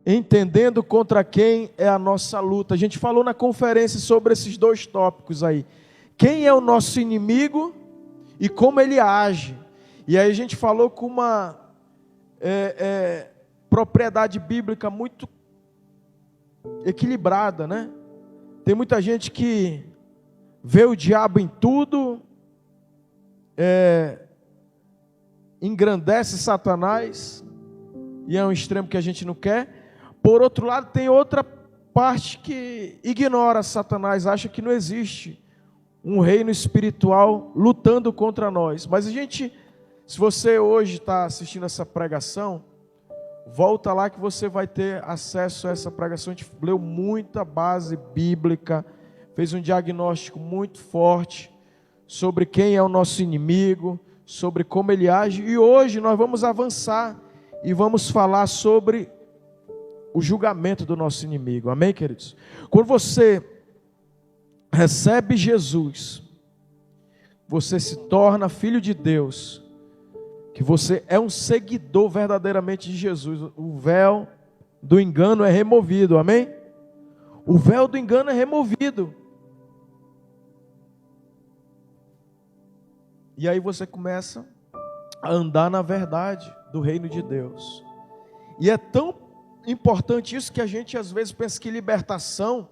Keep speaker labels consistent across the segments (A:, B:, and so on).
A: entendendo contra quem é a nossa luta. A gente falou na conferência sobre esses dois tópicos aí. Quem é o nosso inimigo e como ele age. E aí a gente falou com uma propriedade bíblica muito equilibrada, né? Tem muita gente que vê o diabo em tudo, engrandece Satanás, e é um extremo que a gente não quer. Por outro lado, tem outra parte que ignora Satanás, acha que não existe um reino espiritual lutando contra nós. Mas a gente, se você hoje está assistindo essa pregação, volta lá que você vai ter acesso a essa pregação. A gente leu muita base bíblica, fez um diagnóstico muito forte sobre quem é o nosso inimigo, sobre como ele age. E hoje nós vamos avançar e vamos falar sobre o julgamento do nosso inimigo. Amém, queridos? Quando você recebe Jesus, você se torna filho de Deus, que você é um seguidor verdadeiramente de Jesus. O véu do engano é removido, amém? O véu do engano é removido. E aí você começa a andar na verdade do reino de Deus. E é tão importante isso que a gente às vezes pensa que libertação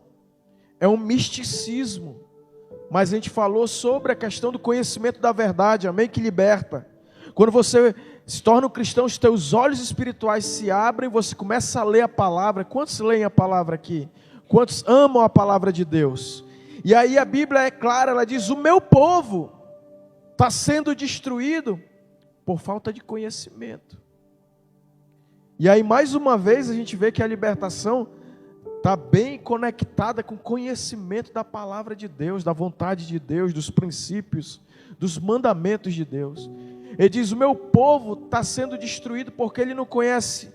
A: é um misticismo. Mas a gente falou sobre a questão do conhecimento da verdade, amém? Que liberta. Quando você se torna um cristão, os teus olhos espirituais se abrem, você começa a ler a palavra. Quantos leem a palavra aqui? Quantos amam a palavra de Deus? E aí a Bíblia é clara, ela diz: o meu povo está sendo destruído por falta de conhecimento. E aí mais uma vez a gente vê que a libertação está bem conectada com o conhecimento da palavra de Deus, da vontade de Deus, dos princípios, dos mandamentos de Deus. Ele diz: o meu povo está sendo destruído porque ele não conhece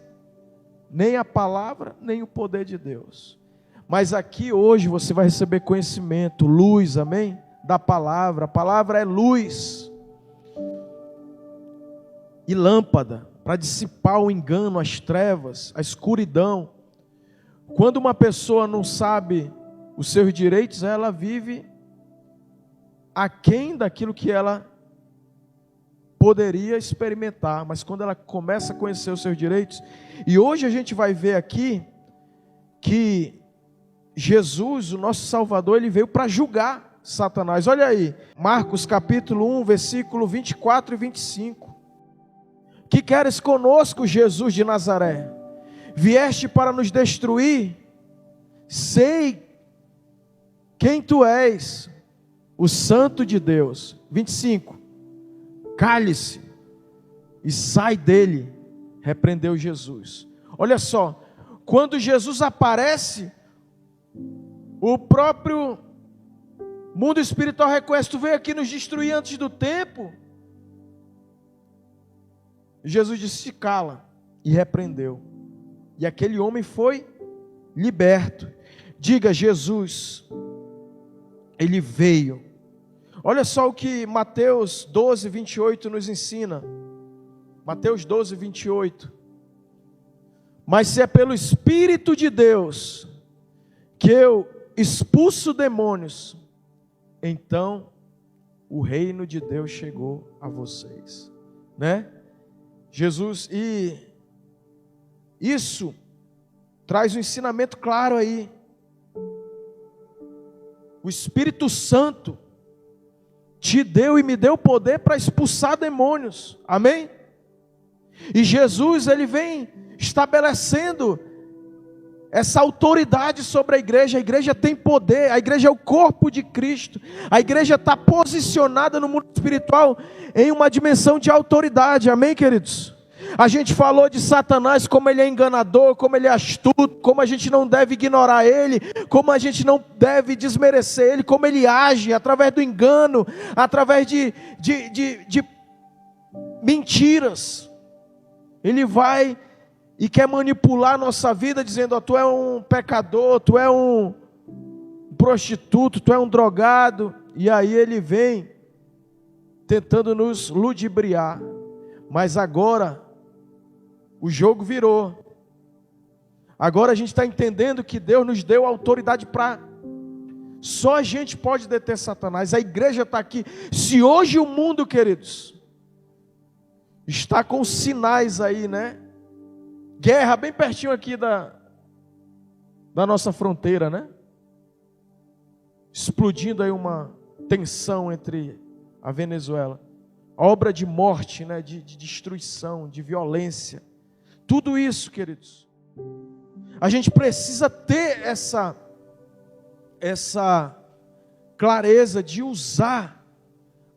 A: nem a palavra, nem o poder de Deus. Mas aqui hoje você vai receber conhecimento, luz, amém? Da palavra. A palavra é luz e lâmpada para dissipar o engano, as trevas, a escuridão. Quando uma pessoa não sabe os seus direitos, ela vive aquém daquilo que ela poderia experimentar. Mas quando ela começa a conhecer os seus direitos, e hoje a gente vai ver aqui que Jesus, o nosso Salvador, ele veio para julgar Satanás. Olha aí, Marcos capítulo 1, versículo 24 e 25. Que queres conosco, Jesus de Nazaré? Vieste para nos destruir? Sei quem tu és, o Santo de Deus. 25. Cale-se e sai dele, repreendeu Jesus. Olha só, quando Jesus aparece, o próprio mundo espiritual reconhece: tu veio aqui nos destruir antes do tempo. Jesus disse: se cala, e repreendeu. E aquele homem foi liberto. Diga: Jesus, ele veio. Olha só o que Mateus 12, 28 nos ensina. Mateus 12, 28. Mas se é pelo Espírito de Deus que eu expulso demônios, então o reino de Deus chegou a vocês, né? Jesus, e isso traz um ensinamento claro aí. O Espírito Santo te deu e me deu poder para expulsar demônios, amém? E Jesus, ele vem estabelecendo essa autoridade sobre a igreja tem poder, a igreja é o corpo de Cristo, a igreja está posicionada no mundo espiritual em uma dimensão de autoridade, amém, queridos? A gente falou de Satanás, como ele é enganador, como ele é astuto, como a gente não deve ignorar ele, como a gente não deve desmerecer ele, como ele age através do engano, através de mentiras. Ele vai e quer manipular a nossa vida, dizendo: tu é um pecador, tu é um prostituto, tu é um drogado. E aí ele vem tentando nos ludibriar. Mas agora o jogo virou. Agora a gente está entendendo que Deus nos deu autoridade para... Só a gente pode deter Satanás. A igreja está aqui. Se hoje o mundo, queridos, está com sinais aí, né? Guerra bem pertinho aqui da nossa fronteira, né? Explodindo aí uma tensão entre a Venezuela. Obra de morte, né? De destruição, de violência. Tudo isso, queridos. A gente precisa ter essa clareza de usar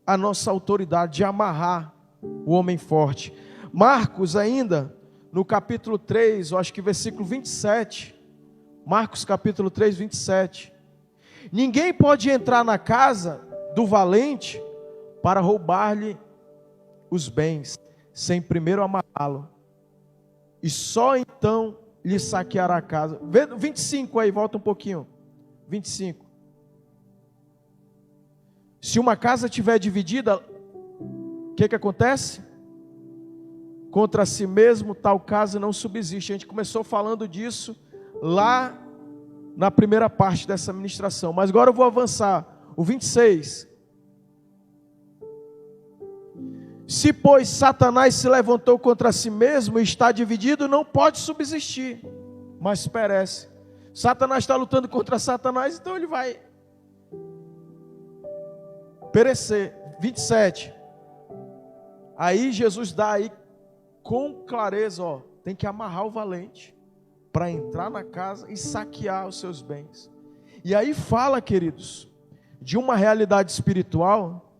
A: a nossa autoridade, de amarrar o homem forte. Marcos ainda, no capítulo 3, eu acho que versículo 27, Marcos capítulo 3, 27. Ninguém pode entrar na casa do valente para roubar-lhe os bens, sem primeiro amarrá-lo, e só então lhe saqueará a casa. 25 aí, volta um pouquinho. 25. Se uma casa estiver dividida, o que acontece? Contra si mesmo tal casa não subsiste. A gente começou falando disso lá na primeira parte dessa ministração, mas agora eu vou avançar. O 26. Se, pois, Satanás se levantou contra si mesmo e está dividido, não pode subsistir, mas perece. Satanás está lutando contra Satanás, então ele vai perecer. 27. Aí Jesus dá aí com clareza, ó, tem que amarrar o valente para entrar na casa e saquear os seus bens. E aí fala, queridos, de uma realidade espiritual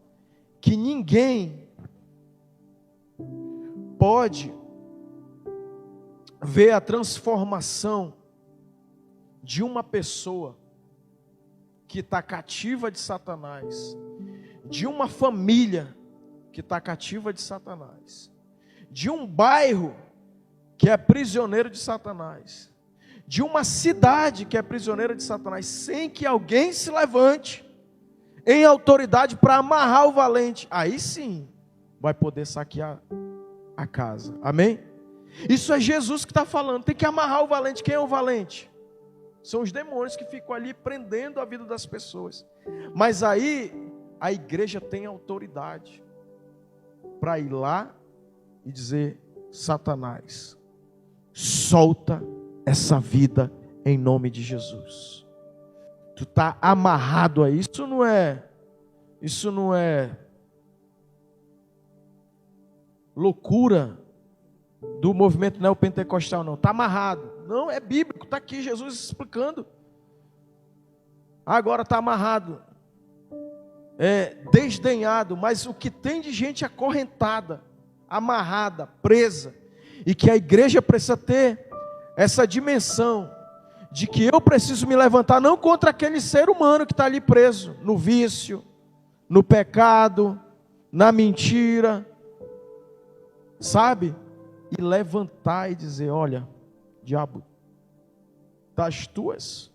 A: que ninguém pode ver a transformação de uma pessoa que está cativa de Satanás, de uma família que está cativa de Satanás, de um bairro que é prisioneiro de Satanás, de uma cidade que é prisioneira de Satanás, sem que alguém se levante em autoridade para amarrar o valente. Aí sim vai poder saquear a casa. Amém? Isso é Jesus que está falando. Tem que amarrar o valente. Quem é o valente? São os demônios que ficam ali prendendo a vida das pessoas. Mas aí a igreja tem autoridade para ir lá e dizer: Satanás, solta essa vida em nome de Jesus. Tu está amarrado a isso. Isso não é loucura do movimento neopentecostal, não. Está amarrado. Não, é bíblico, está aqui Jesus explicando. Agora está amarrado, é desdenhado, mas o que tem de gente acorrentada, amarrada, presa, e que a igreja precisa ter essa dimensão de que eu preciso me levantar não contra aquele ser humano que está ali preso, no vício, no pecado, na mentira, sabe? E levantar e dizer: olha, diabo, tá as tuas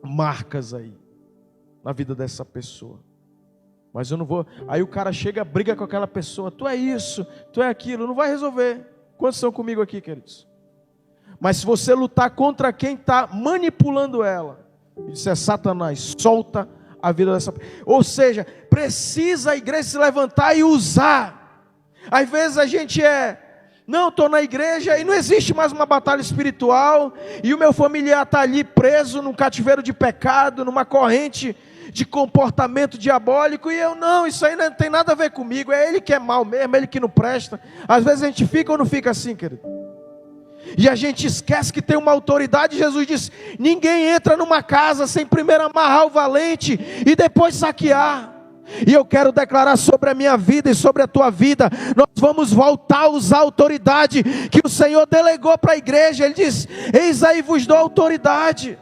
A: marcas aí na vida dessa pessoa, mas eu não vou. Aí o cara chega, briga com aquela pessoa: tu é isso, tu é aquilo. Não vai resolver. Quantos estão comigo aqui, queridos? Mas se você lutar contra quem está manipulando ela, e disser: Satanás, solta a vida dessa pessoa. Ou seja, precisa a igreja se levantar e usar. Às vezes a gente não, estou na igreja e não existe mais uma batalha espiritual, e o meu familiar está ali preso num cativeiro de pecado, numa corrente de comportamento diabólico, e eu não, isso aí não tem nada a ver comigo, é ele que é mal mesmo, é ele que não presta. Às vezes a gente fica ou não fica assim, querido? E a gente esquece que tem uma autoridade. Jesus disse: ninguém entra numa casa sem primeiro amarrar o valente e depois saquear. E eu quero declarar sobre a minha vida e sobre a tua vida: nós vamos voltar a usar a autoridade que o Senhor delegou para a igreja. Ele diz: eis aí vos dou autoridade.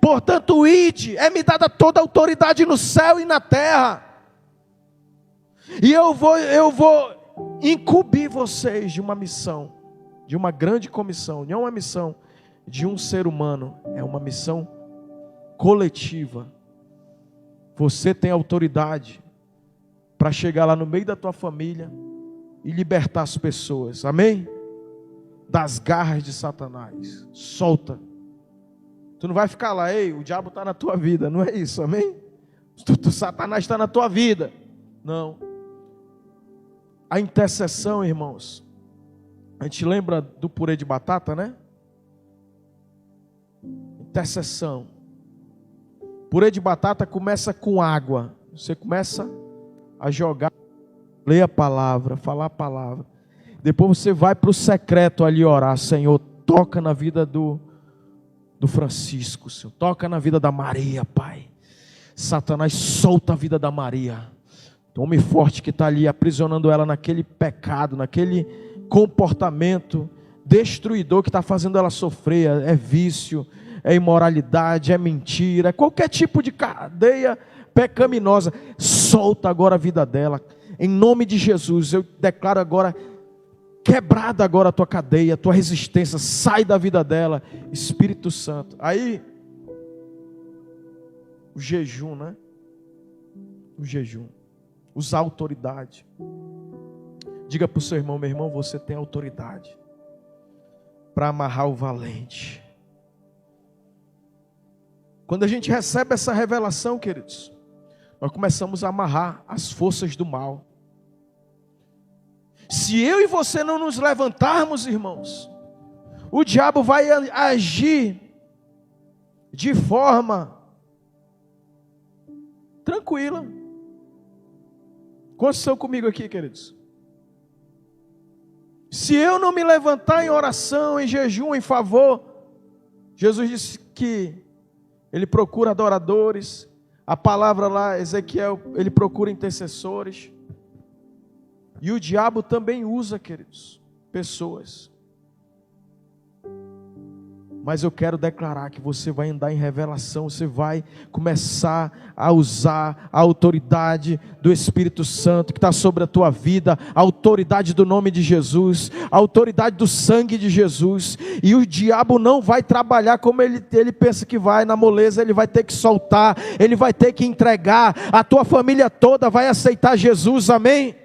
A: Portanto, ide, é-me dada toda a autoridade no céu e na terra. E eu vou incumbir vocês de uma missão, de uma grande comissão. Não é uma missão de um ser humano, é uma missão coletiva. Você tem autoridade para chegar lá no meio da tua família e libertar as pessoas. Amém? das garras de Satanás. Solta. Tu não vai ficar lá, ei, o diabo está na tua vida, não é isso, amém? Satanás está na tua vida. Não. A intercessão, irmãos, a gente lembra do purê de batata, né? Intercessão. Purê de batata começa com água. Você começa a jogar, ler a palavra, falar a palavra. Depois você vai para o secreto ali orar. Senhor, toca na vida do Francisco, Senhor. Toca na vida da Maria, Pai. Satanás, solta a vida da Maria. O homem forte que está ali aprisionando ela naquele pecado, naquele comportamento destruidor que está fazendo ela sofrer. É vício, é imoralidade, é mentira, é qualquer tipo de cadeia pecaminosa. Solta agora a vida dela. Em nome de Jesus, eu declaro agora, quebrada agora a tua cadeia, a tua resistência, sai da vida dela, Espírito Santo. Aí, o jejum, né? O jejum. Usar autoridade. Diga para o seu irmão, meu irmão, você tem autoridade para amarrar o valente. Quando a gente recebe essa revelação, queridos, nós começamos a amarrar as forças do mal. Se eu e você não nos levantarmos, irmãos, o diabo vai agir de forma tranquila. Quantos estão comigo aqui, queridos? Se eu não me levantar em oração, em jejum, em favor, Jesus disse que Ele procura adoradores. A palavra lá, Ezequiel, ele procura intercessores. E o diabo também usa, queridos, pessoas. Mas eu quero declarar que você vai andar em revelação, você vai começar a usar a autoridade do Espírito Santo que está sobre a tua vida, a autoridade do nome de Jesus, a autoridade do sangue de Jesus. E o diabo não vai trabalhar como ele pensa que vai, na moleza. Ele vai ter que soltar, ele vai ter que entregar. A tua família toda vai aceitar Jesus, amém?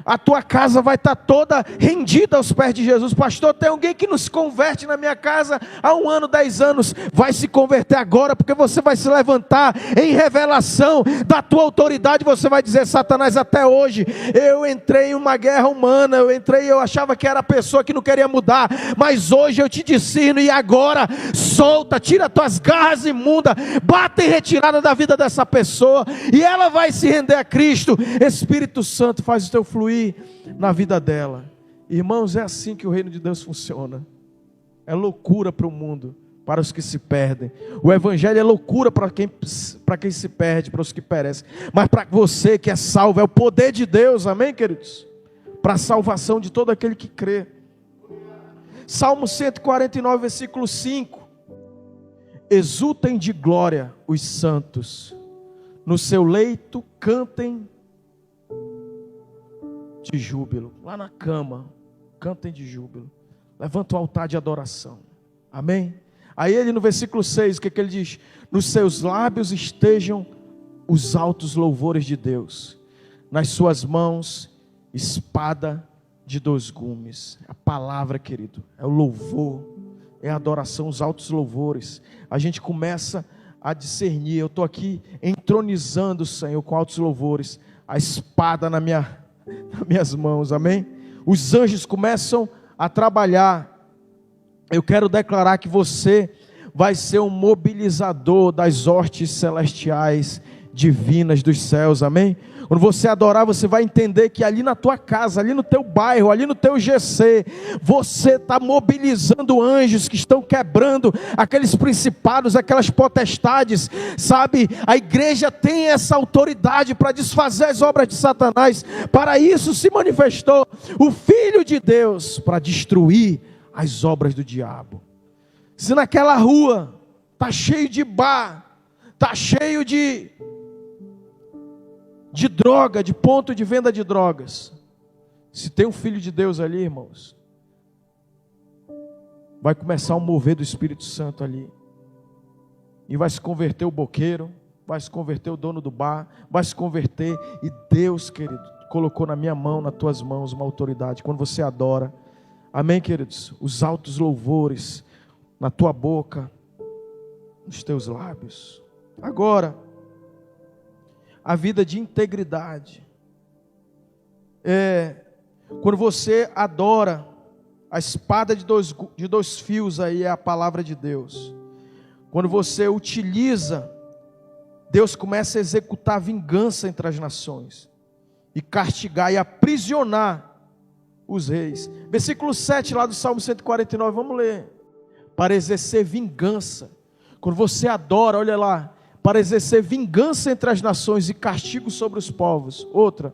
A: A tua casa vai estar toda rendida aos pés de Jesus. Pastor, tem alguém que não se converte na minha casa há 1 ano, 10 anos. Vai se converter agora, porque você vai se levantar em revelação da tua autoridade. Você vai dizer: Satanás, até hoje eu entrei em uma guerra humana, eu achava que era a pessoa que não queria mudar, mas hoje eu te discerno, e agora solta, tira tuas garras imundas, bata em retirada da vida dessa pessoa, e ela vai se render a Cristo. Espírito Santo, faz o teu fluir na vida dela. Irmãos, é assim que o reino de Deus funciona. É loucura para o mundo, para os que se perdem. O evangelho é loucura para quem se perde, para os que perecem. Mas para você que é salvo, é o poder de Deus, amém, queridos? Para a salvação de todo aquele que crê. Salmo 149, versículo 5. Exultem de glória os santos, no seu leito cantem de júbilo. Lá na cama, cantem de júbilo. Levanta o altar de adoração. Amém? Aí ele no versículo 6, o que ele diz? Nos seus lábios estejam os altos louvores de Deus. Nas suas mãos, espada de 2 gumes. A palavra, querido, é o louvor, é a adoração, os altos louvores. A gente começa a discernir. Eu estou aqui entronizando o Senhor com altos louvores. A espada nas minhas mãos, amém? Os anjos começam a trabalhar. Eu quero declarar que você vai ser um mobilizador das hostes celestiais divinas dos céus, amém? Quando você adorar, você vai entender que ali na tua casa, ali no teu bairro, ali no teu GC, você está mobilizando anjos que estão quebrando aqueles principados, aquelas potestades, sabe? A igreja tem essa autoridade para desfazer as obras de Satanás. Para isso se manifestou o Filho de Deus, para destruir as obras do diabo. Se naquela rua está cheio de bar, está cheio de droga, de ponto de venda de drogas, se tem um Filho de Deus ali, irmãos, vai começar um mover do Espírito Santo ali, e vai se converter o boqueiro, vai se converter o dono do bar, vai se converter, e Deus, querido, colocou na minha mão, nas tuas mãos, uma autoridade. Quando você adora, amém, queridos? Os altos louvores na tua boca, nos teus lábios. Agora, a vida de integridade. Quando você adora, a espada de dois fios aí é a palavra de Deus. Quando você utiliza, Deus começa a executar vingança entre as nações e castigar e aprisionar os reis. Versículo 7 lá do Salmo 149, vamos ler. Para exercer vingança. Quando você adora, olha lá, para exercer vingança entre as nações e castigo sobre os povos. Outra,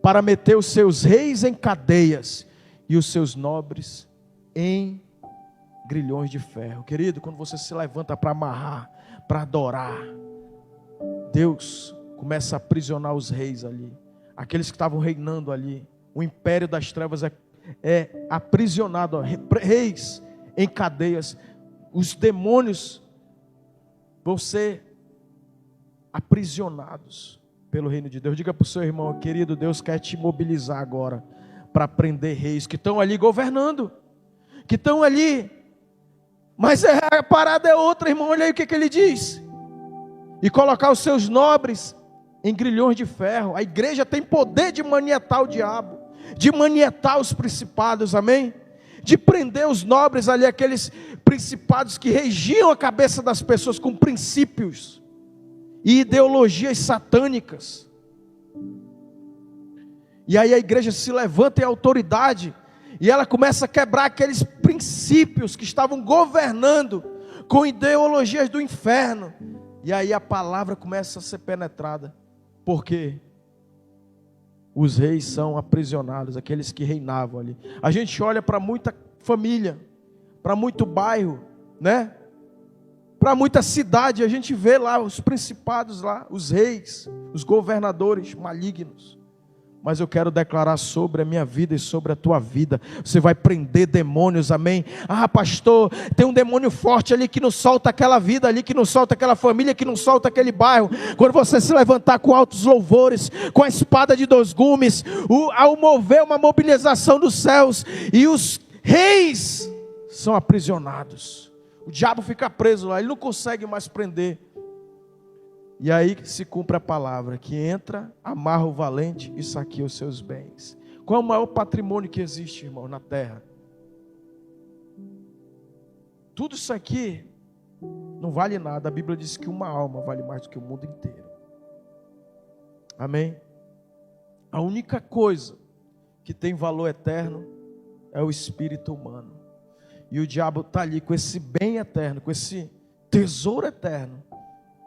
A: para meter os seus reis em cadeias e os seus nobres em grilhões de ferro. Querido, quando você se levanta para amarrar, para adorar, Deus começa a aprisionar os reis ali, aqueles que estavam reinando ali. O império das trevas é aprisionado, reis em cadeias. Os demônios vão ser aprisionados pelo reino de Deus. Diga para o seu irmão, querido, Deus quer te mobilizar agora para prender reis que estão ali governando, que estão ali, mas a parada é outra, irmão. Olha aí o que ele diz: e colocar os seus nobres em grilhões de ferro. A igreja tem poder de manietar o diabo, de manietar os principados, amém? De prender os nobres ali, aqueles principados que regiam a cabeça das pessoas com princípios e ideologias satânicas. E aí a igreja se levanta em autoridade e ela começa a quebrar aqueles princípios que estavam governando com ideologias do inferno. E aí a palavra começa a ser penetrada, porque os reis são aprisionados, aqueles que reinavam ali. A gente olha para muita família, para muito bairro, né? Para muita cidade, a gente vê lá os principados lá, os reis, os governadores malignos. Mas eu quero declarar sobre a minha vida e sobre a tua vida. Você vai prender demônios, amém? Ah, pastor, tem um demônio forte ali que não solta aquela vida ali, que não solta aquela família, que não solta aquele bairro. Quando você se levantar com altos louvores, com a espada de dois gumes, ao mover uma mobilização dos céus, e os reis são aprisionados. O diabo fica preso lá, ele não consegue mais prender. E aí se cumpre a palavra, que entra, amarra o valente e saqueia os seus bens. Qual é o maior patrimônio que existe, irmão, na terra? Tudo isso aqui não vale nada. A Bíblia diz que uma alma vale mais do que o mundo inteiro. Amém? A única coisa que tem valor eterno é o espírito humano. E o diabo está ali com esse bem eterno, com esse tesouro eterno,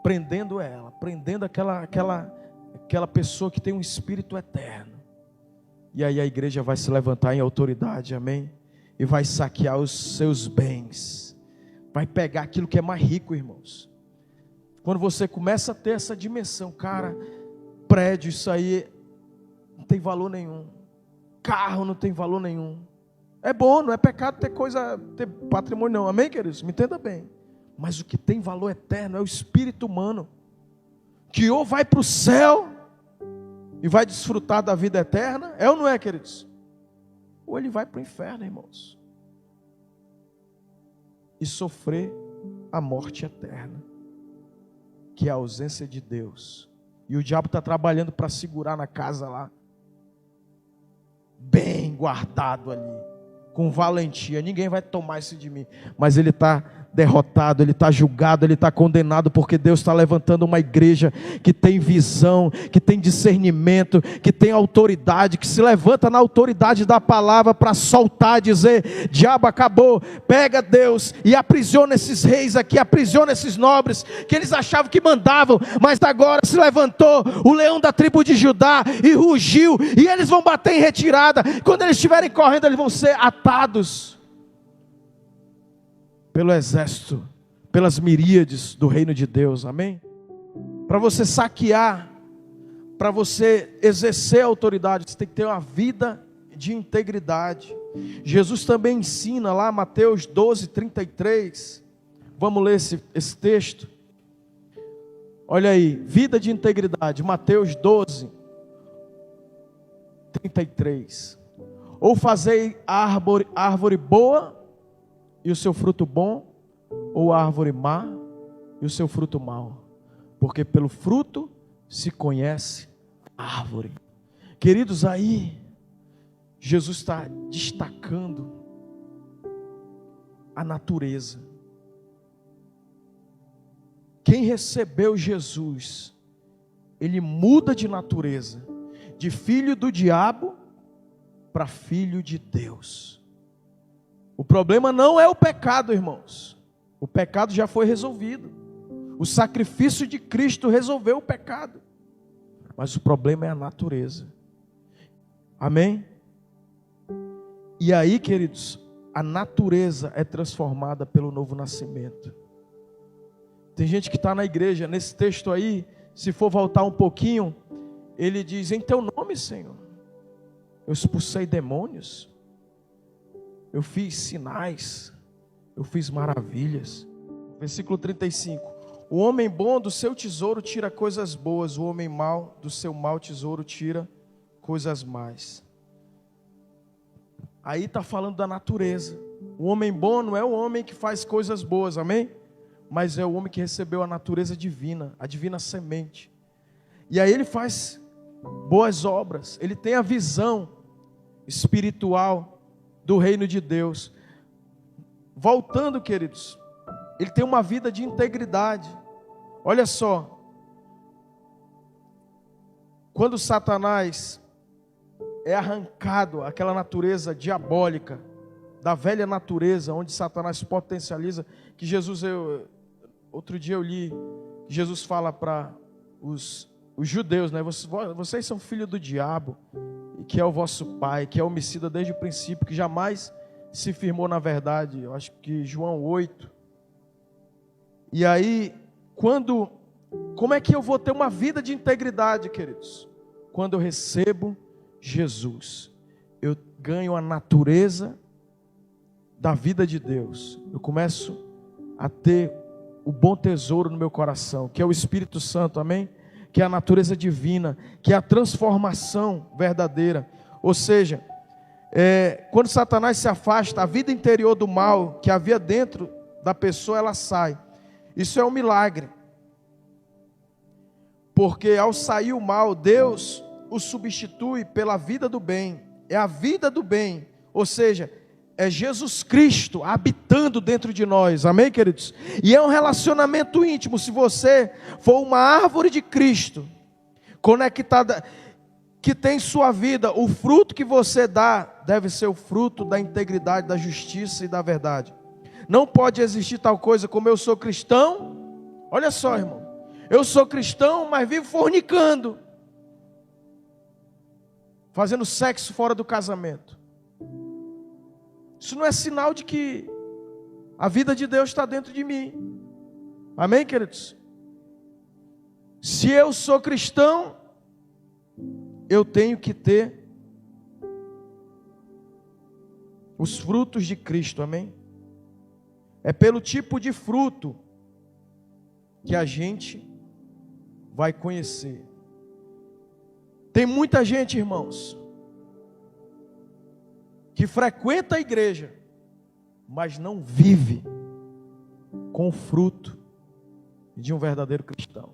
A: prendendo ela, prendendo aquela pessoa que tem um espírito eterno. E aí a igreja vai se levantar em autoridade, amém? E vai saquear os seus bens, vai pegar aquilo que é mais rico, irmãos. Quando você começa a ter essa dimensão, cara, prédio, isso aí não tem valor nenhum, carro não tem valor nenhum. É bom, não é pecado ter patrimônio não, amém, queridos? Me entenda bem. Mas o que tem valor eterno é o espírito humano, que ou vai para o céu e vai desfrutar da vida eterna, é ou não é, queridos? Ou ele vai para o inferno, irmãos, e sofrer a morte eterna, que é a ausência de Deus. E o diabo está trabalhando para segurar na casa lá, bem guardado ali, com valentia. Ninguém vai tomar isso de mim, mas ele está derrotado, ele está julgado, ele está condenado, porque Deus está levantando uma igreja que tem visão, que tem discernimento, que tem autoridade, que se levanta na autoridade da palavra para soltar, dizer: diabo, acabou, pega Deus e aprisiona esses reis aqui, aprisiona esses nobres, que eles achavam que mandavam, mas agora se levantou o leão da tribo de Judá e rugiu, e eles vão bater em retirada. Quando eles estiverem correndo, eles vão ser atados pelo exército, pelas miríades do reino de Deus, amém? Para você saquear, para você exercer a autoridade, você tem que ter uma vida de integridade. Jesus também ensina lá, Mateus 12, 33, vamos ler esse texto. Olha aí, vida de integridade, Mateus 12, 33. Ou fazei árvore boa e o seu fruto bom, ou árvore má e o seu fruto mau. Porque pelo fruto se conhece a árvore. Queridos, aí Jesus está destacando a natureza. Quem recebeu Jesus, ele muda de natureza, de filho do diabo para filho de Deus. O problema não é o pecado, irmãos. O pecado já foi resolvido. O sacrifício de Cristo resolveu o pecado. Mas o problema é a natureza. Amém? E aí, queridos, a natureza é transformada pelo novo nascimento. Tem gente que está na igreja, nesse texto aí, se for voltar um pouquinho, ele diz: em teu nome, Senhor, eu expulsei demônios, eu fiz sinais, eu fiz maravilhas. Versículo 35: o homem bom do seu tesouro tira coisas boas, o homem mau do seu mau tesouro tira coisas más. Aí está falando da natureza. O homem bom não é o homem que faz coisas boas, amém? Mas é o homem que recebeu a natureza divina, a divina semente. E aí ele faz boas obras, ele tem a visão espiritual do reino de Deus. Voltando, queridos, ele tem uma vida de integridade. Olha só, quando Satanás é arrancado, aquela natureza diabólica, da velha natureza, onde Satanás potencializa, que Jesus, outro dia eu li, Jesus fala para os judeus, né? Vocês são filhos do diabo, que é o vosso pai, que é homicida desde o princípio, que jamais se firmou na verdade. Eu acho que João 8. E aí, como é que eu vou ter uma vida de integridade, queridos? Quando eu recebo Jesus, eu ganho a natureza da vida de Deus. Eu começo a ter o bom tesouro no meu coração, que é o Espírito Santo, amém? Que é a natureza divina, que é a transformação verdadeira. Ou seja, quando Satanás se afasta, a vida interior do mal que havia dentro da pessoa, ela sai. Isso é um milagre. Porque ao sair o mal, Deus o substitui pela vida do bem. É a vida do bem, ou seja, é Jesus Cristo habitando dentro de nós, amém, queridos? E é um relacionamento íntimo. Se você for uma árvore de Cristo, conectada, que tem sua vida, o fruto que você dá, deve ser o fruto da integridade, da justiça e da verdade. Não pode existir tal coisa como eu sou cristão. Olha só, irmão, eu sou cristão, mas vivo fornicando, fazendo sexo fora do casamento. Isso não é sinal de que a vida de Deus está dentro de mim. Amém, queridos? Se eu sou cristão, eu tenho que ter os frutos de Cristo, amém? É pelo tipo de fruto que a gente vai conhecer. Tem muita gente, irmãos, que frequenta a igreja, mas não vive com o fruto de um verdadeiro cristão.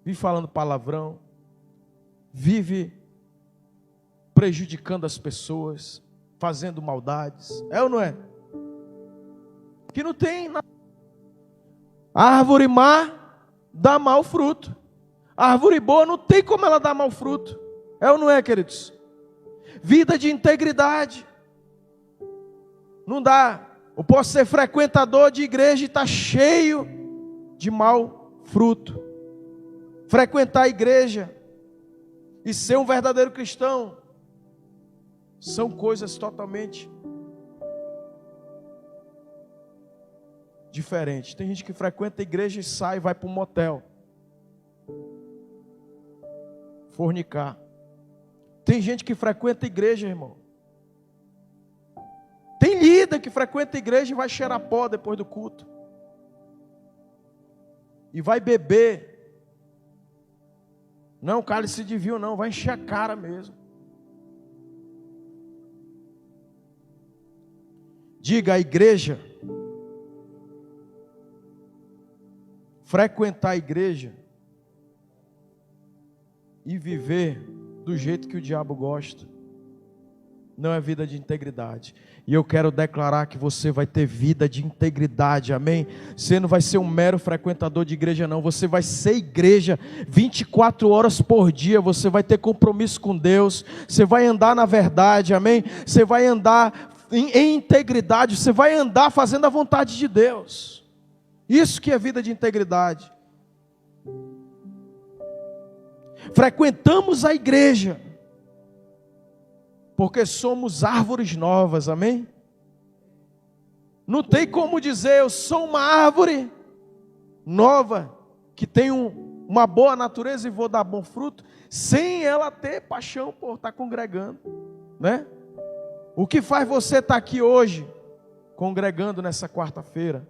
A: Vive falando palavrão, vive prejudicando as pessoas, fazendo maldades. É ou não é? Que não tem nada. A árvore má dá mau fruto. A árvore boa não tem como ela dar mau fruto. É ou não é, queridos? Vida de integridade. Não dá. Eu posso ser frequentador de igreja e estar cheio de mau fruto. Frequentar a igreja e ser um verdadeiro cristão são coisas totalmente diferentes. Tem gente que frequenta a igreja e sai, vai para um motel fornicar. Tem gente que frequenta a igreja, irmão. Tem líder que frequenta a igreja e vai cheirar pó depois do culto. E vai beber. Não, cálice de vinho não, vai encher a cara mesmo. Diga: a igreja. Frequentar a igreja e viver do jeito que o diabo gosta não é vida de integridade. E eu quero declarar que você vai ter vida de integridade, amém? Você não vai ser um mero frequentador de igreja não, você vai ser igreja 24 horas por dia, você vai ter compromisso com Deus, você vai andar na verdade, amém? Você vai andar em integridade, você vai andar fazendo a vontade de Deus. Isso que é vida de integridade. Frequentamos a igreja porque somos árvores novas, amém? Não tem como dizer eu sou uma árvore nova, que tem uma boa natureza e vou dar bom fruto, sem ela ter paixão por estar congregando, né? O que faz você estar aqui hoje, congregando nessa quarta-feira,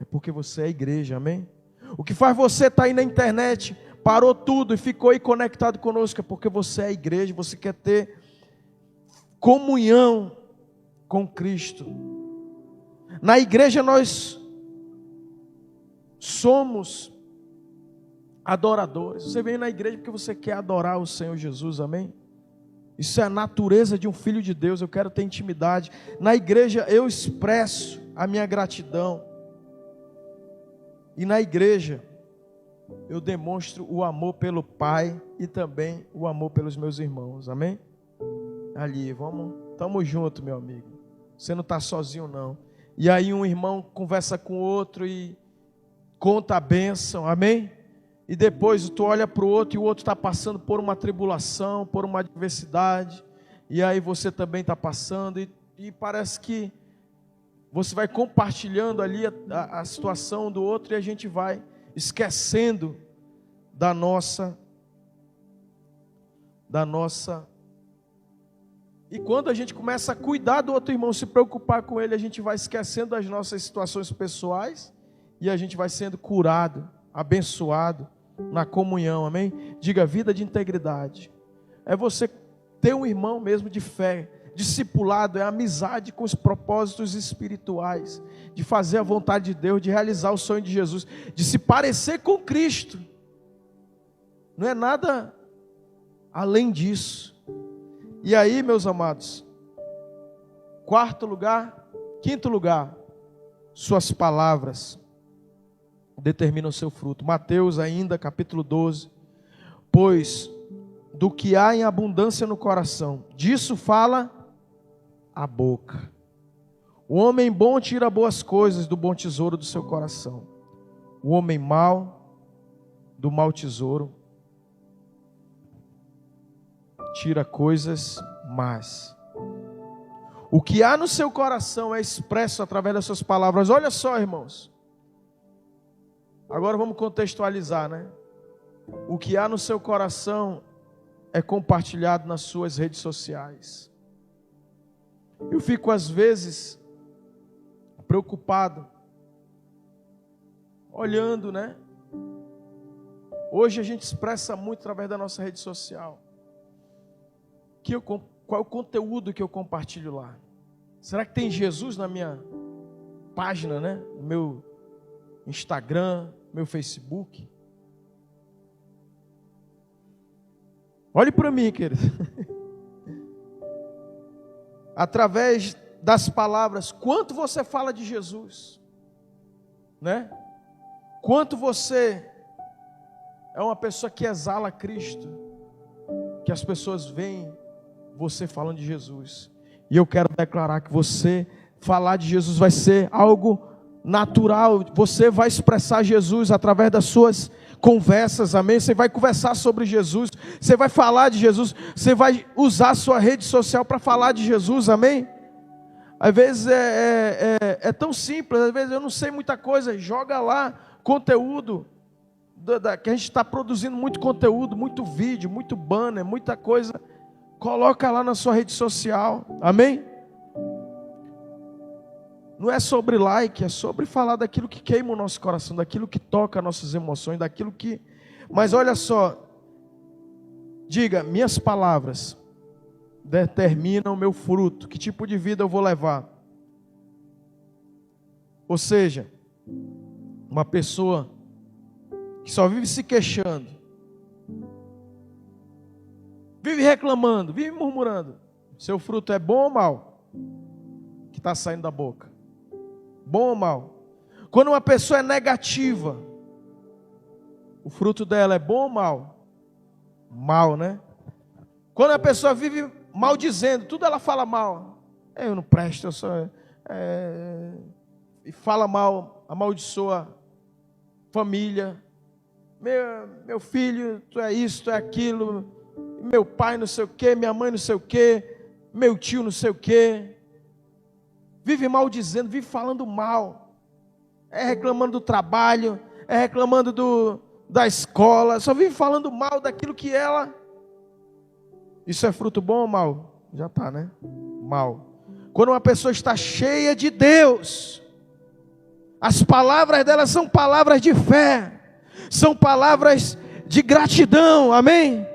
A: é porque você é igreja, amém? O que faz você estar aí na internet, parou tudo e ficou aí conectado conosco, é porque você é igreja, você quer ter comunhão com Cristo. Na igreja nós somos adoradores. Você vem na igreja porque você quer adorar o Senhor Jesus, amém? Isso é a natureza de um filho de Deus. Eu quero ter intimidade. Na igreja eu expresso a minha gratidão. E na igreja eu demonstro o amor pelo Pai e também o amor pelos meus irmãos, amém? Ali, estamos juntos, meu amigo. Você não está sozinho não. E aí um irmão conversa com o outro e conta a bênção, amém? E depois tu olha para o outro e o outro está passando por uma tribulação, por uma adversidade, e aí você também está passando, e parece que você vai compartilhando ali a situação do outro, e a gente vai esquecendo da nossa. E quando a gente começa a cuidar do outro irmão, se preocupar com ele, a gente vai esquecendo das nossas situações pessoais, e a gente vai sendo curado, abençoado na comunhão, amém? Diga: vida de integridade é você ter um irmão mesmo de fé. Discipulado é amizade com os propósitos espirituais, de fazer a vontade de Deus, de realizar o sonho de Jesus, de se parecer com Cristo. Não é nada além disso. E aí, meus amados, quinto lugar, suas palavras determinam o seu fruto. Mateus ainda, capítulo 12. Pois do que há em abundância no coração, disso fala a boca. O homem bom tira boas coisas do bom tesouro do seu coração. O homem mau, do mau tesouro, tira coisas más. O que há no seu coração é expresso através das suas palavras. Olha só, irmãos. Agora vamos contextualizar, né? O que há no seu coração é compartilhado nas suas redes sociais. Eu fico às vezes preocupado, olhando, né? Hoje a gente expressa muito através da nossa rede social. Qual é o conteúdo que eu compartilho lá? Será que tem Jesus na minha página, né? No meu Instagram, meu Facebook? Olhe para mim, querido. Através das palavras, quanto você fala de Jesus, né? Quanto você é uma pessoa que exala Cristo, que as pessoas veem você falando de Jesus. E eu quero declarar que você falar de Jesus vai ser algo natural. Você vai expressar Jesus através das suas conversas, amém? Você vai conversar sobre Jesus, você vai falar de Jesus, você vai usar a sua rede social para falar de Jesus, amém? Às vezes é tão simples, às vezes eu não sei muita coisa, joga lá conteúdo, que a gente está produzindo muito conteúdo, muito vídeo, muito banner, muita coisa, coloca lá na sua rede social, amém? Não é sobre like, é sobre falar daquilo que queima o nosso coração, daquilo que toca nossas emoções, daquilo que... Mas olha só, diga: minhas palavras determinam o meu fruto, que tipo de vida eu vou levar. Ou seja, uma pessoa que só vive se queixando, vive reclamando, vive murmurando, seu fruto é bom ou mal? Que está saindo da boca. Bom ou mal? Quando uma pessoa é negativa, o fruto dela é bom ou mal? Mal, né? Quando a pessoa vive maldizendo, tudo ela fala mal. Eu não presto, eu sou... e fala mal, amaldiçoa família. Meu filho, tu é isso, tu é aquilo. Meu pai não sei o quê, minha mãe não sei o quê, meu tio não sei o quê. Vive maldizendo, vive falando mal. É reclamando do trabalho, é reclamando da escola, só vive falando mal daquilo que ela... Isso é fruto bom ou mal? Já está, né? Mal. Quando uma pessoa está cheia de Deus, as palavras dela são palavras de fé, são palavras de gratidão, amém?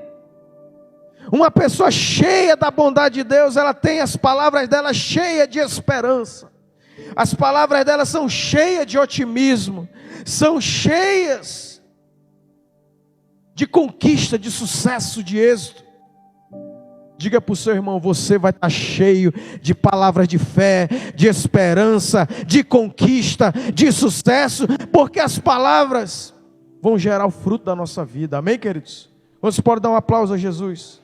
A: Uma pessoa cheia da bondade de Deus, ela tem as palavras dela cheias de esperança, as palavras dela são cheias de otimismo, são cheias de conquista, de sucesso, de êxito. Diga para o seu irmão, você vai estar cheio de palavras de fé, de esperança, de conquista, de sucesso, porque as palavras vão gerar o fruto da nossa vida, amém, queridos? Você pode dar um aplauso a Jesus?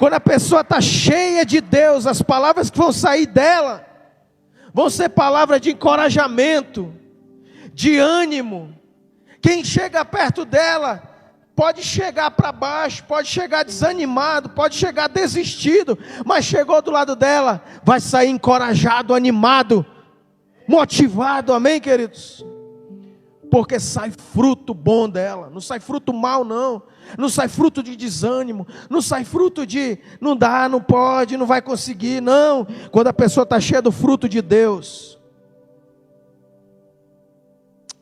A: Quando a pessoa está cheia de Deus, as palavras que vão sair dela vão ser palavras de encorajamento, de ânimo. Quem chega perto dela pode chegar para baixo, pode chegar desanimado, pode chegar desistido, mas chegou do lado dela, vai sair encorajado, animado, motivado, amém, queridos? Porque sai fruto bom dela, não sai fruto mal não, não sai fruto de desânimo, não sai fruto de não dá, não pode, não vai conseguir, não. Quando a pessoa está cheia do fruto de Deus,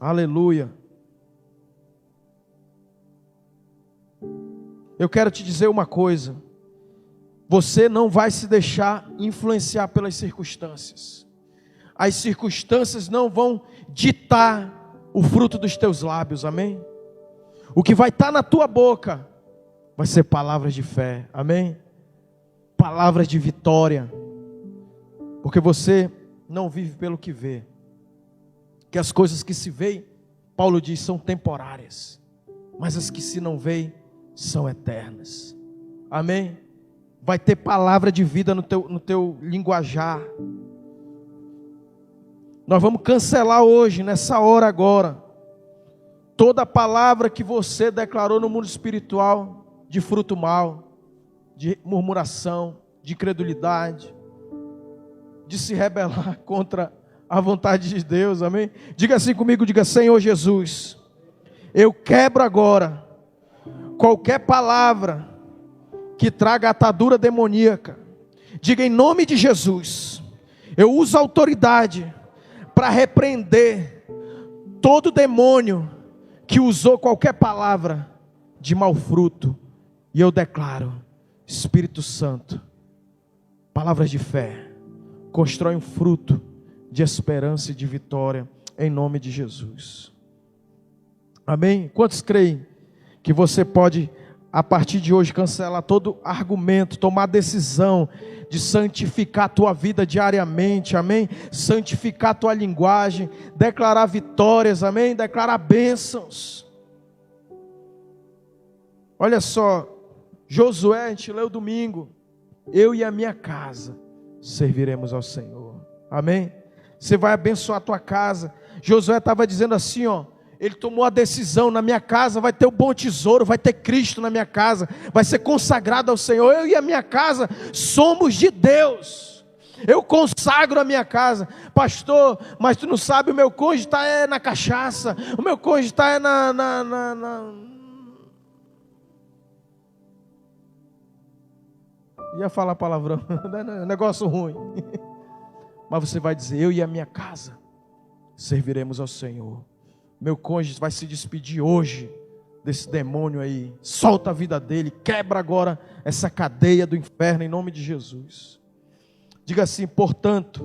A: aleluia. Eu quero te dizer uma coisa, você não vai se deixar influenciar pelas circunstâncias, as circunstâncias não vão ditar o fruto dos teus lábios, amém? O que vai estar na tua boca vai ser palavras de fé, amém? Palavras de vitória, porque você não vive pelo que vê, que as coisas que se veem, Paulo diz, são temporárias, mas as que se não veem, são eternas, amém? Vai ter palavra de vida no teu linguajar. Nós vamos cancelar hoje, nessa hora agora, toda palavra que você declarou no mundo espiritual, de fruto mal, de murmuração, de incredulidade, de se rebelar contra a vontade de Deus, amém? Diga assim comigo, diga, Senhor Jesus, eu quebro agora qualquer palavra que traga atadura demoníaca. Diga em nome de Jesus, eu uso a autoridade para repreender todo demônio que usou qualquer palavra de mau fruto. E eu declaro, Espírito Santo, palavras de fé, constrói um fruto de esperança e de vitória, em nome de Jesus. Amém? Quantos creem que você pode, a partir de hoje, cancelar todo argumento, tomar decisão de santificar a tua vida diariamente, amém? Santificar a tua linguagem, declarar vitórias, amém? Declarar bênçãos. Olha só, Josué, a gente leu domingo, eu e a minha casa serviremos ao Senhor, amém? Você vai abençoar a tua casa. Josué estava dizendo assim, ó, ele tomou a decisão, na minha casa vai ter o bom tesouro, vai ter Cristo na minha casa, vai ser consagrado ao Senhor. Eu e a minha casa somos de Deus. Eu consagro a minha casa. Pastor, mas tu não sabe, o meu cônjuge está na cachaça, o meu cônjuge está ia falar palavrão, negócio ruim. Mas você vai dizer, eu e a minha casa serviremos ao Senhor. Meu cônjuge vai se despedir hoje desse demônio aí. Solta a vida dele, quebra agora essa cadeia do inferno em nome de Jesus. Diga assim, portanto,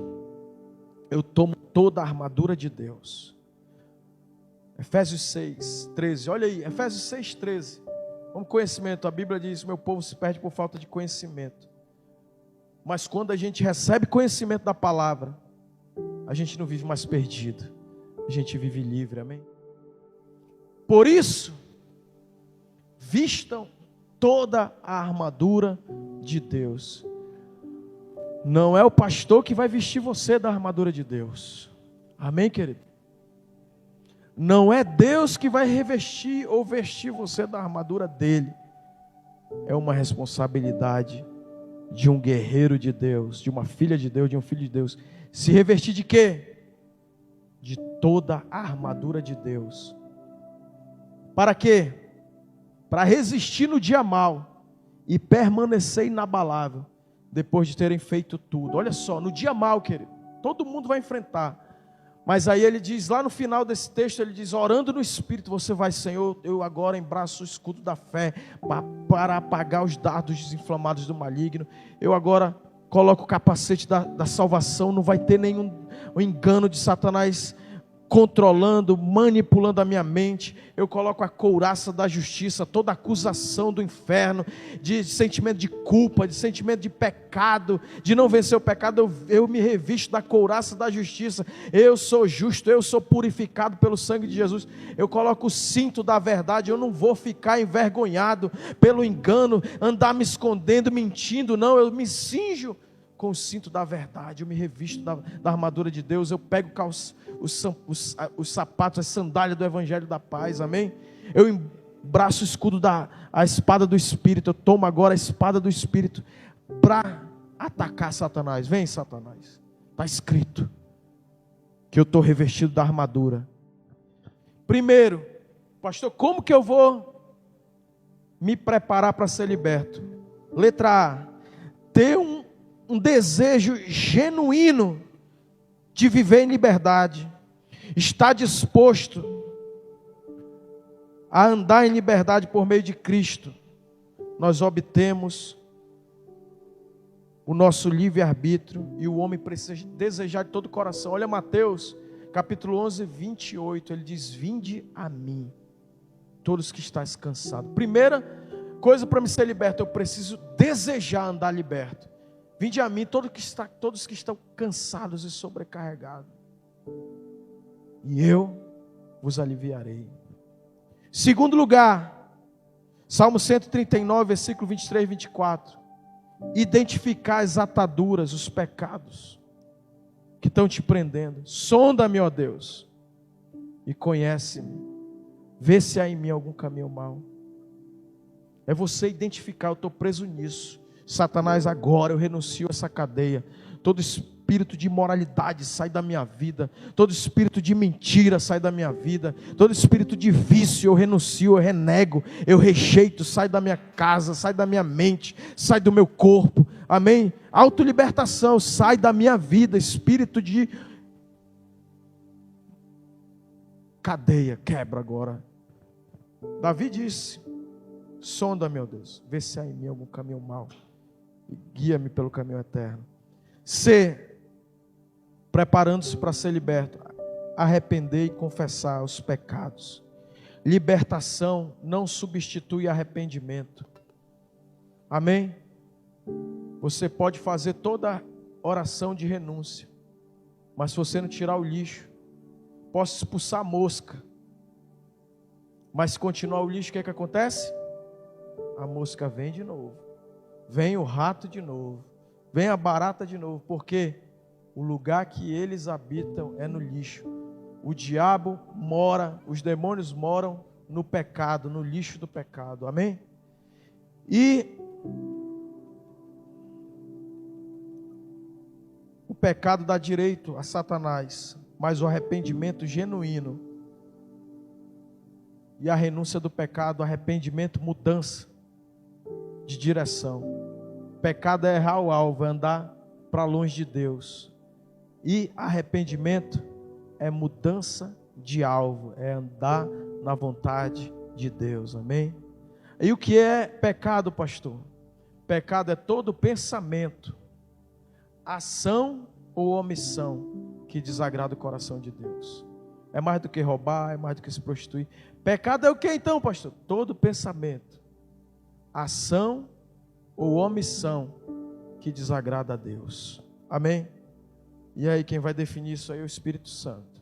A: eu tomo toda a armadura de Deus. Efésios 6, 13. Olha aí, Efésios 6, 13. Como conhecimento, a Bíblia diz: meu povo se perde por falta de conhecimento. Mas quando a gente recebe conhecimento da palavra, a gente não vive mais perdido, a gente vive livre, amém? Por isso, vistam toda a armadura de Deus. Não é o pastor que vai vestir você da armadura de Deus, amém, querido? Não é Deus que vai revestir ou vestir você da armadura dele. É uma responsabilidade de um guerreiro de Deus, de uma filha de Deus, de um filho de Deus. Se revestir de quê? De toda a armadura de Deus. Para quê? Para resistir no dia mau e permanecer inabalável, depois de terem feito tudo. Olha só, no dia mau, querido, todo mundo vai enfrentar. Mas aí ele diz, lá no final desse texto, ele diz: orando no Espírito, você vai: Senhor, eu agora embraço o escudo da fé para apagar os dardos desinflamados do maligno. Eu agora coloco o capacete da salvação. Não vai ter nenhum engano de Satanás controlando, manipulando a minha mente. Eu coloco a couraça da justiça, toda acusação do inferno, de sentimento de culpa, de sentimento de pecado, de não vencer o pecado. Eu me revisto da couraça da justiça. Eu sou justo, eu sou purificado pelo sangue de Jesus. Eu coloco o cinto da verdade. Eu não vou ficar envergonhado pelo engano, andar me escondendo, mentindo, não. Eu me cinjo com o cinto da verdade, eu me revisto da armadura de Deus. Eu pego os sapatos, as sandálias do Evangelho da Paz, amém? Eu embraço o escudo a espada do Espírito. Eu tomo agora a espada do Espírito para atacar Satanás. Vem, Satanás, está escrito que eu estou revestido da armadura. Primeiro, pastor, como que eu vou me preparar para ser liberto? Letra A: ter um desejo genuíno de viver em liberdade, está disposto a andar em liberdade por meio de Cristo. Nós obtemos o nosso livre-arbítrio e o homem precisa desejar de todo o coração. Olha Mateus, capítulo 11, 28, ele diz: vinde a mim, todos que estáis cansados. Primeira coisa para me ser liberto, eu preciso desejar andar liberto. Vinde a mim, todos que estão cansados e sobrecarregados, e eu vos aliviarei. Segundo lugar, Salmo 139, versículo 23 e 24. Identificar as ataduras, os pecados que estão te prendendo. Sonda-me, ó Deus, e conhece-me. Vê se há em mim algum caminho mau. É você identificar: eu estou preso nisso. Satanás, agora eu renuncio a essa cadeia. Todo espírito de imoralidade sai da minha vida. Todo espírito de mentira sai da minha vida. Todo espírito de vício eu renuncio, eu renego, eu rejeito. Sai da minha casa, sai da minha mente, sai do meu corpo. Amém? Autolibertação, sai da minha vida. Espírito de cadeia, quebra agora. Davi disse: sonda, meu Deus, vê se há em mim algum caminho mau e guia-me pelo caminho eterno. C, preparando-se para ser liberto, arrepender e confessar os pecados. Libertação não substitui arrependimento. Amém? Você pode fazer toda oração de renúncia, mas se você não tirar o lixo, posso expulsar a mosca, mas se continuar o lixo, o que é que acontece? A mosca vem de novo, vem o rato de novo, vem a barata de novo, porque o lugar que eles habitam é no lixo. O diabo mora, os demônios moram no pecado, no lixo do pecado, amém? E o pecado dá direito a Satanás, mas o arrependimento genuíno e a renúncia do pecado, arrependimento, mudança de direção. Pecado é errar o alvo, é andar para longe de Deus. E arrependimento é mudança de alvo, é andar na vontade de Deus, amém? E o que é pecado, pastor? Pecado é todo pensamento, ação ou omissão que desagrada o coração de Deus. É mais do que roubar, é mais do que se prostituir. Pecado é o que então, pastor? Todo pensamento, ação ou omissão que desagrada a Deus. Amém? E aí quem vai definir isso aí é o Espírito Santo.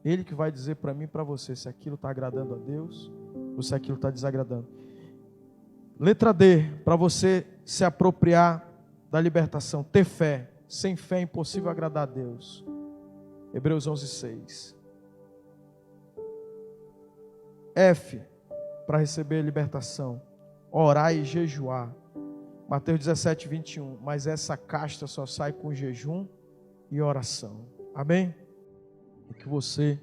A: Ele que vai dizer para mim e para você se aquilo está agradando a Deus ou se aquilo está desagradando. Letra D, para você se apropriar da libertação, ter fé. Sem fé é impossível agradar a Deus. Hebreus 11:6. F, para receber a libertação, orar e jejuar. Mateus 17:21. Mas essa casta só sai com jejum e oração. Amém? E que você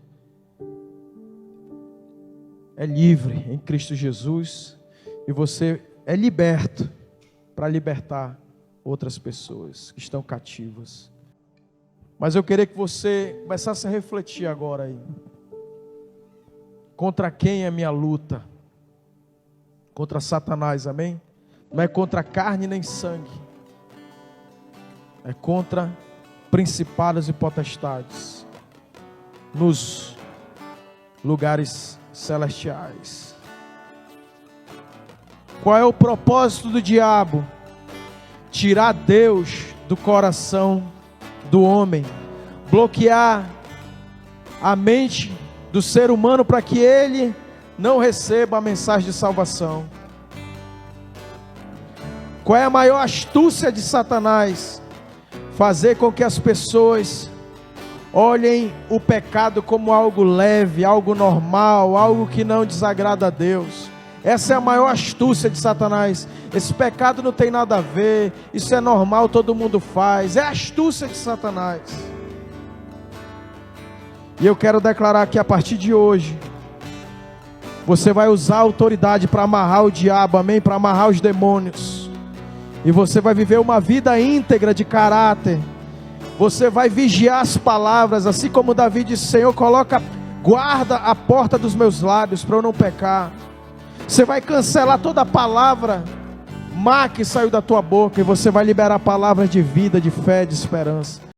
A: é livre em Cristo Jesus e você é liberto para libertar outras pessoas que estão cativas. Mas eu queria que você começasse a refletir agora aí. Contra quem é minha luta? Contra Satanás, amém? Não é contra carne nem sangue. É contra principados e potestades nos lugares celestiais. Qual é o propósito do diabo? Tirar Deus do coração do homem, bloquear a mente do ser humano para que ele não receba a mensagem de salvação. Qual é a maior astúcia de Satanás? Fazer com que as pessoas olhem o pecado como algo leve, algo normal, algo que não desagrada a Deus. Essa é a maior astúcia de Satanás. Esse pecado não tem nada a ver, isso é normal, todo mundo faz. É a astúcia de Satanás. E eu quero declarar que a partir de hoje, você vai usar a autoridade para amarrar o diabo, amém? Para amarrar os demônios. E você vai viver uma vida íntegra de caráter. Você vai vigiar as palavras, assim como Davi disse: Senhor, guarda a porta dos meus lábios para eu não pecar. Você vai cancelar toda palavra má que saiu da tua boca e você vai liberar palavras de vida, de fé, de esperança.